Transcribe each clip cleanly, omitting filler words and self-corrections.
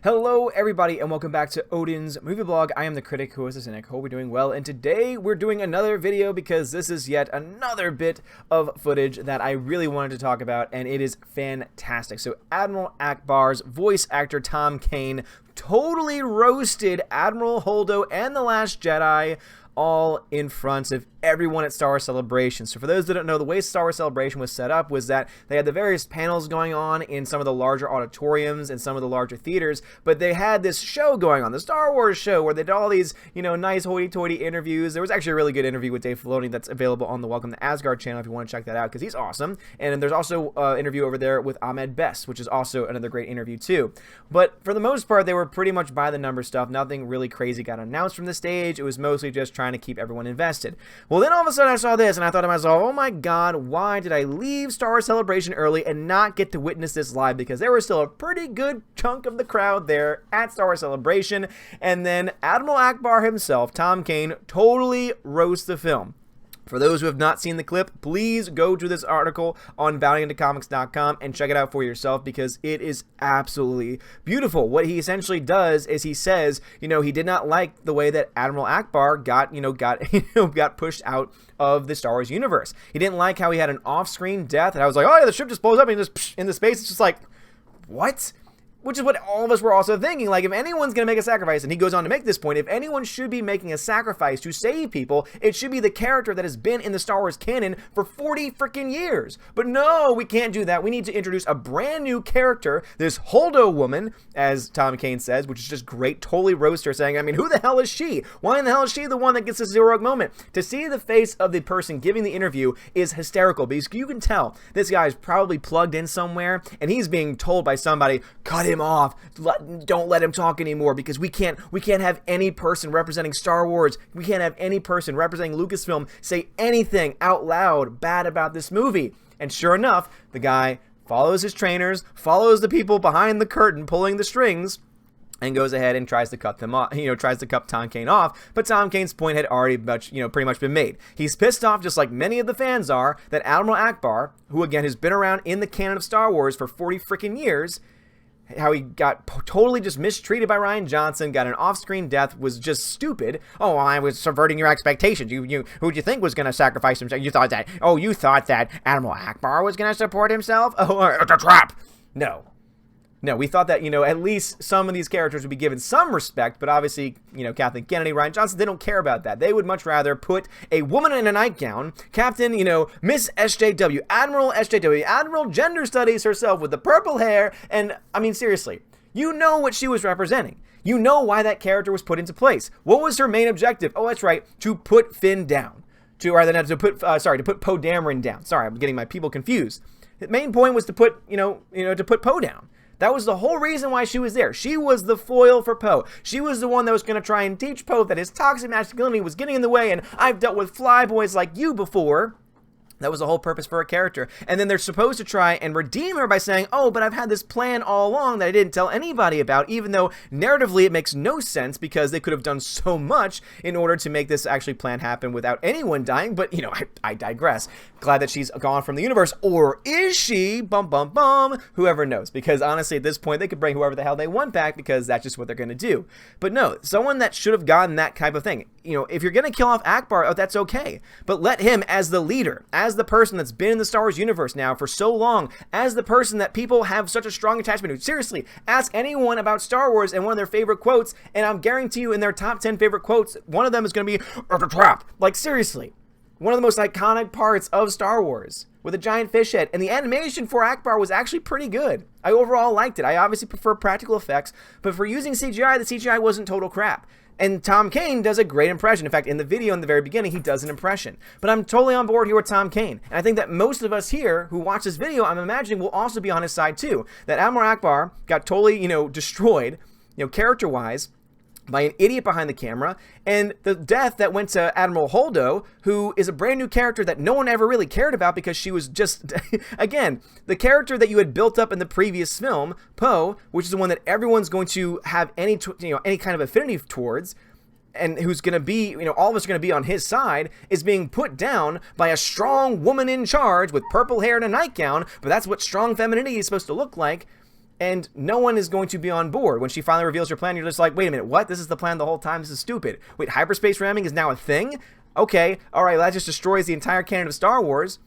Hello everybody and welcome back to Odin's movie blog. I am the critic who is the cynic. Hope we're doing well, and today we're doing another video because this is yet another bit of footage that I really wanted to talk about, and it is fantastic. So Admiral Ackbar's voice actor Tom Kane totally roasted Admiral Holdo and The Last Jedi all in front of everyone at Star Wars Celebration. So for those that don't know, the way Star Wars Celebration was set up was that they had the various panels going on in some of the larger auditoriums and some of the larger theaters, but they had this show going on, the Star Wars show, where they did all these, nice hoity-toity interviews. There was actually a really good interview with Dave Filoni that's available on the Welcome to Asgard channel if you want to check that out, because he's awesome. And there's also an interview over there with Ahmed Best, which is also another great interview too. But for the most part, they were pretty much by the number stuff. Nothing really crazy got announced from the stage. It was mostly just trying to keep everyone invested. Well, then all of a sudden I saw this and I thought to myself, oh my god, why did I leave Star Wars Celebration early and not get to witness this live? Because there was still a pretty good chunk of the crowd there at Star Wars Celebration, and then Admiral Ackbar himself, Tom Kane, totally roasts the film. For those who have not seen the clip, please go to this article on valiantcomics.com and check it out for yourself, because it is absolutely beautiful. What he essentially does is he says, he did not like the way that Admiral Ackbar got pushed out of the Star Wars universe. He didn't like how he had an off-screen death, and I was like, oh yeah, the ship just blows up and just into space. It's just like, what? Which is what all of us were also thinking. Like, if anyone's going to make a sacrifice, and he goes on to make this point, if anyone should be making a sacrifice to save people, it should be the character that has been in the Star Wars canon for 40 freaking years. But no, we can't do that. We need to introduce a brand new character, this Holdo woman, as Tom Kane says, which is just great. Totally roast her, saying, I mean, who the hell is she? Why in the hell is she the one that gets this heroic moment? To see the face of the person giving the interview is hysterical, because you can tell this guy is probably plugged in somewhere, and he's being told by somebody, cut him off, don't let him talk anymore, because we can't have any person representing Star Wars, we can't have any person representing Lucasfilm say anything out loud bad about this movie. And sure enough, the guy follows his trainers, follows the people behind the curtain pulling the strings, and goes ahead and tries to cut them off, tries to cut Tom Kane off, but Tom Kane's point had already pretty much been made. He's pissed off, just like many of the fans are, that Admiral Ackbar, who again has been around in the canon of Star Wars for 40 freaking years, how he got totally just mistreated by Rian Johnson, got an off-screen death, was just stupid. Oh, well, I was subverting your expectations. Who'd you think was going to sacrifice himself? You thought that Admiral Ackbar was going to support himself? Oh, it's a trap. No, we thought that, at least some of these characters would be given some respect, but obviously, Kathleen Kennedy, Rian Johnson, they don't care about that. They would much rather put a woman in a nightgown, Captain, Miss SJW, Admiral SJW, Admiral Gender Studies herself with the purple hair, and, I mean, seriously, you know what she was representing. You know why that character was put into place. What was her main objective? Oh, that's right, to put Finn down. To put Poe Dameron down. Sorry, I'm getting my people confused. The main point was to put, to put Poe down. That was the whole reason why she was there. She was the foil for Poe. She was the one that was going to try and teach Poe that his toxic masculinity was getting in the way, and I've dealt with flyboys like you before. That was the whole purpose for a character. And then they're supposed to try and redeem her by saying, oh, but I've had this plan all along that I didn't tell anybody about, even though narratively it makes no sense, because they could have done so much in order to make this actually plan happen without anyone dying. But, I digress. Glad that she's gone from the universe. Or is she? Bum, bum, bum. Whoever knows. Because honestly, at this point, they could bring whoever the hell they want back, because that's just what they're going to do. But no, someone that should have gotten that type of thing. If you're going to kill off Ackbar, oh, that's okay. But let him, as the leader, as the person that's been in the Star Wars universe now for so long, as the person that people have such a strong attachment to. Seriously, ask anyone about Star Wars and one of their favorite quotes, and I'll guarantee you in their top 10 favorite quotes, one of them is going to be, "It's a trap." Like, seriously. One of the most iconic parts of Star Wars, with a giant fish head. And the animation for Ackbar was actually pretty good. I overall liked it. I obviously prefer practical effects, but for using CGI, the CGI wasn't total crap. And Tom Kane does a great impression. In fact, in the video in the very beginning, he does an impression. But I'm totally on board here with Tom Kane. And I think that most of us here who watch this video, I'm imagining, will also be on his side too. That Admiral Ackbar got totally, destroyed, character-wise, by an idiot behind the camera, and the death that went to Admiral Holdo, who is a brand new character that no one ever really cared about, because she was just, again, the character that you had built up in the previous film, Poe, which is the one that everyone's going to have any kind of affinity towards, and who's going to be, all of us are going to be on his side, is being put down by a strong woman in charge with purple hair and a nightgown, but that's what strong femininity is supposed to look like. And no one is going to be on board. When she finally reveals her plan, you're just like, wait a minute, what? This is the plan the whole time? This is stupid. Wait, hyperspace ramming is now a thing? Okay, alright, that just destroys the entire canon of Star Wars.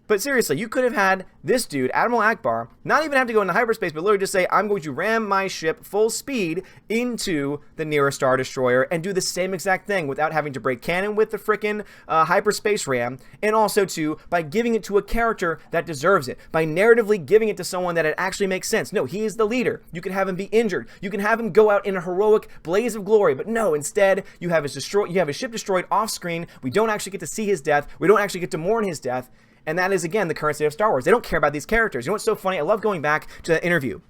But seriously, you could have had this dude, Admiral Akbar, not even have to go into hyperspace, but literally just say, I'm going to ram my ship full speed into the nearest Star Destroyer and do the same exact thing without having to break canon with the frickin' hyperspace ram, and also, too, by giving it to a character that deserves it, by narratively giving it to someone that it actually makes sense. No, he is the leader. You can have him be injured. You can have him go out in a heroic blaze of glory, but no, instead, you have his ship destroyed off-screen. We don't actually get to see his death. We don't actually get to mourn his death. And that is, again, the current state of Star Wars. They don't care about these characters. You know what's so funny? I love going back to that interview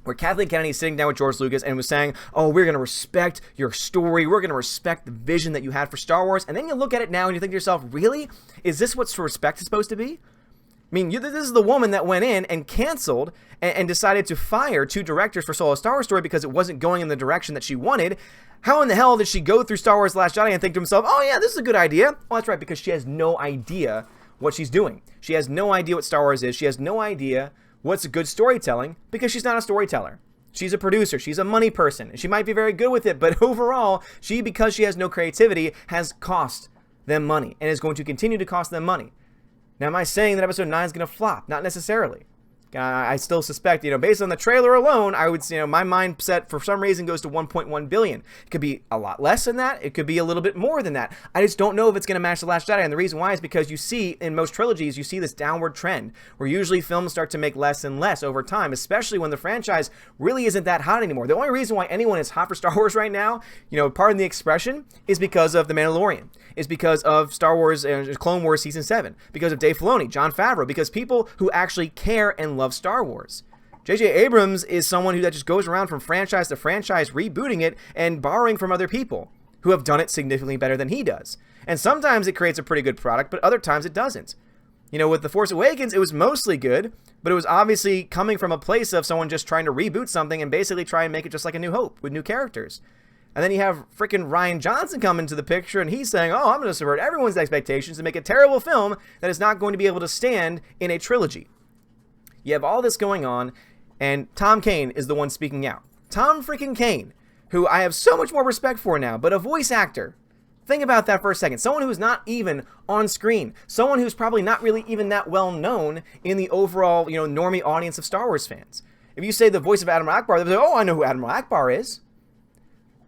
where Kathleen Kennedy is sitting down with George Lucas and was saying, oh, we're going to respect your story. We're going to respect the vision that you had for Star Wars. And then you look at it now and you think to yourself, really? Is this what respect is supposed to be? I mean, this is the woman that went in and canceled and decided to fire 2 directors for Solo Star Wars Story because it wasn't going in the direction that she wanted. How in the hell did she go through Star Wars The Last Jedi and think to herself, oh, yeah, this is a good idea? Well, that's right, because she has no idea what she's doing. She has no idea what Star Wars is. She has no idea what's good storytelling because she's not a storyteller. She's a producer. She's a money person. She might be very good with it, but overall, because she has no creativity, has cost them money and is going to continue to cost them money. Now, am I saying that episode 9 is going to flop? Not necessarily. I still suspect, based on the trailer alone, I would, my mindset for some reason goes to 1.1 billion. It could be a lot less than that. It could be a little bit more than that. I just don't know if it's going to match The Last Jedi. And the reason why is because you see in most trilogies, you see this downward trend where usually films start to make less and less over time, especially when the franchise really isn't that hot anymore. The only reason why anyone is hot for Star Wars right now, pardon the expression, is because of The Mandalorian. Is because of Star Wars, Clone Wars Season 7, because of Dave Filoni, Jon Favreau, because people who actually care and love Star Wars. J.J. Abrams is someone who just goes around from franchise to franchise, rebooting it and borrowing from other people who have done it significantly better than he does. And sometimes it creates a pretty good product, but other times it doesn't. With The Force Awakens, it was mostly good, but it was obviously coming from a place of someone just trying to reboot something and basically try and make it just like A New Hope with new characters. And then you have freaking Rian Johnson come into the picture and he's saying, oh, I'm going to subvert everyone's expectations and make a terrible film that is not going to be able to stand in a trilogy. You have all this going on, and Tom Kane is the one speaking out. Tom freaking Kane, who I have so much more respect for now, but a voice actor. Think about that for a second. Someone who's not even on screen. Someone who's probably not really even that well known in the overall, normie audience of Star Wars fans. If you say the voice of Admiral Akbar, they'll say, oh, I know who Admiral Akbar is.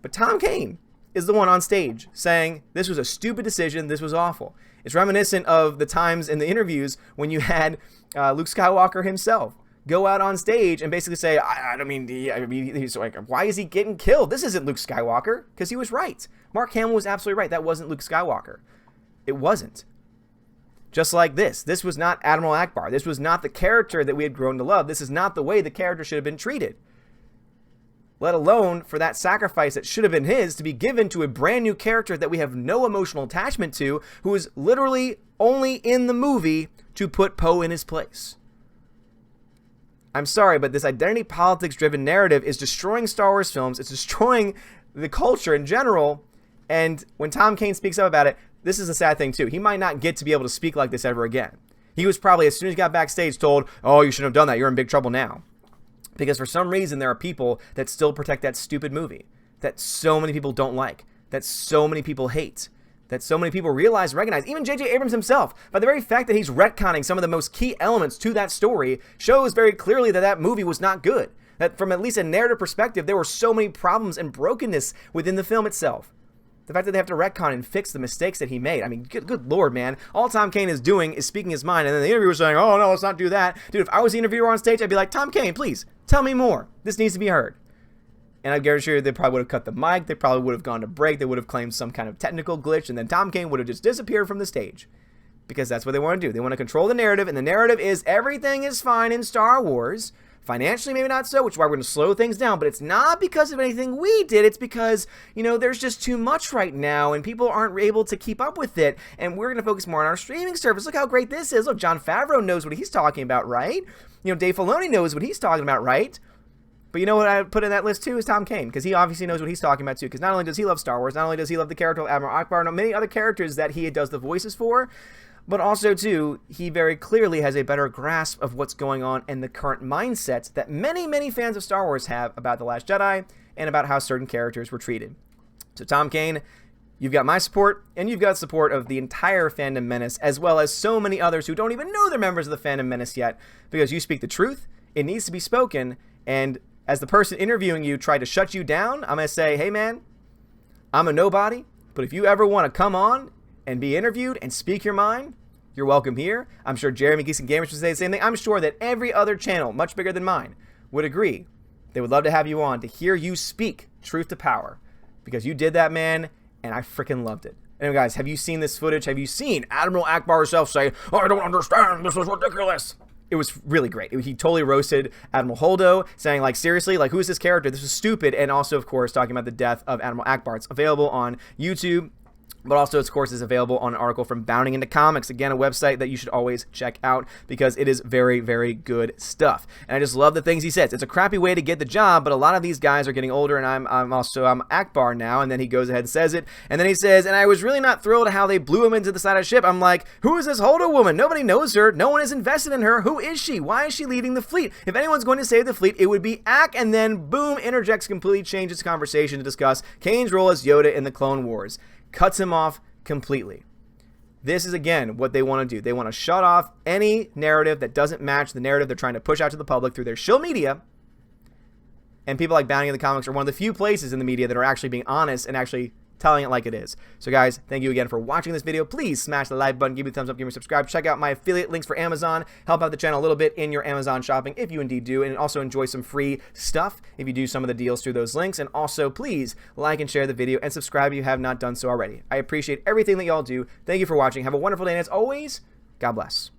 But Tom Kane is the one on stage saying, this was a stupid decision, this was awful. It's reminiscent of the times in the interviews when you had Luke Skywalker himself go out on stage and basically say, he's like, why is he getting killed? This isn't Luke Skywalker, because he was right. Mark Hamill was absolutely right. That wasn't Luke Skywalker. It wasn't. Just like this. This was not Admiral Akbar. This was not the character that we had grown to love. This is not the way the character should have been treated. Let alone for that sacrifice that should have been his to be given to a brand new character that we have no emotional attachment to, who is literally only in the movie to put Poe in his place. I'm sorry, but this identity politics driven narrative is destroying Star Wars films. It's destroying the culture in general. And when Tom Kane speaks up about it, this is a sad thing too. He might not get to be able to speak like this ever again. He was probably, as soon as he got backstage, told, oh, you shouldn't have done that. You're in big trouble now. Because for some reason, there are people that still protect that stupid movie, that so many people don't like, that so many people hate, that so many people realize and recognize. Even J.J. Abrams himself, by the very fact that he's retconning some of the most key elements to that story, shows very clearly that that movie was not good. That from at least a narrative perspective, there were so many problems and brokenness within the film itself. The fact that they have to retcon and fix the mistakes that he made. I mean, good Lord, man. All Tom Kane is doing is speaking his mind. And then the interviewer is saying, oh, no, let's not do that. Dude, if I was the interviewer on stage, I'd be like, Tom Kane, please, tell me more. This needs to be heard. And I guarantee you they probably would have cut the mic. They probably would have gone to break. They would have claimed some kind of technical glitch. And then Tom Kane would have just disappeared from the stage. Because that's what they want to do. They want to control the narrative. And the narrative is everything is fine in Star Wars. Financially, maybe not so, which is why we're going to slow things down. But it's not because of anything we did. It's because, there's just too much right now, and people aren't able to keep up with it. And we're going to focus more on our streaming service. Look how great this is. Look, Jon Favreau knows what he's talking about, right? Dave Filoni knows what he's talking about, right? But you know what I put in that list, too, is Tom Kane, because he obviously knows what he's talking about, too. Because not only does he love Star Wars, not only does he love the character of Admiral Akbar, and many other characters that he does the voices for, but also, too, he very clearly has a better grasp of what's going on and the current mindsets that many, many fans of Star Wars have about The Last Jedi and about how certain characters were treated. So, Tom Kane, you've got my support, and you've got support of the entire Fandom Menace, as well as so many others who don't even know they're members of the Fandom Menace yet, because you speak the truth, it needs to be spoken, and as the person interviewing you tried to shut you down, I'm going to say, hey man, I'm a nobody, but if you ever want to come on and be interviewed and speak your mind, you're welcome here. I'm sure Jeremy Geese and Gamers would say the same thing. I'm sure that every other channel, much bigger than mine, would agree. They would love to have you on to hear you speak truth to power, because you did that, man, and I freaking loved it. Anyway, guys, have you seen this footage? Have you seen Admiral Akbar herself say, "I don't understand, this is ridiculous"? It was really great. He totally roasted Admiral Holdo, saying, like, seriously, like, who's this character? This was stupid. And also, of course, talking about the death of Admiral Akbar. It's available on YouTube, but also, of course, is available on an article from Bounding Into Comics. Again, a website that you should always check out because it is very, very good stuff. And I just love the things he says. It's a crappy way to get the job, but a lot of these guys are getting older, and I'm Akbar now. And then he goes ahead and says it. And then he says, and I was really not thrilled how they blew him into the side of the ship. I'm like, who is this Holdo woman? Nobody knows her. No one is invested in her. Who is she? Why is she leading the fleet? If anyone's going to save the fleet, it would be Ak, and then boom, interjects, completely changes conversation to discuss Kane's role as Yoda in the Clone Wars. Cuts him off completely. This is, again, what they want to do. They want to shut off any narrative that doesn't match the narrative they're trying to push out to the public through their shill media. And people like Bounding in the Comics are one of the few places in the media that are actually being honest and actually telling it like it is. So, guys, thank you again for watching this video. Please smash the like button, give me a thumbs up, give me a subscribe. Check out my affiliate links for Amazon. Help out the channel a little bit in your Amazon shopping if you indeed do, and also enjoy some free stuff if you do some of the deals through those links. And also, please like and share the video and subscribe if you have not done so already. I appreciate everything that y'all do. Thank you for watching. Have a wonderful day, and as always, God bless.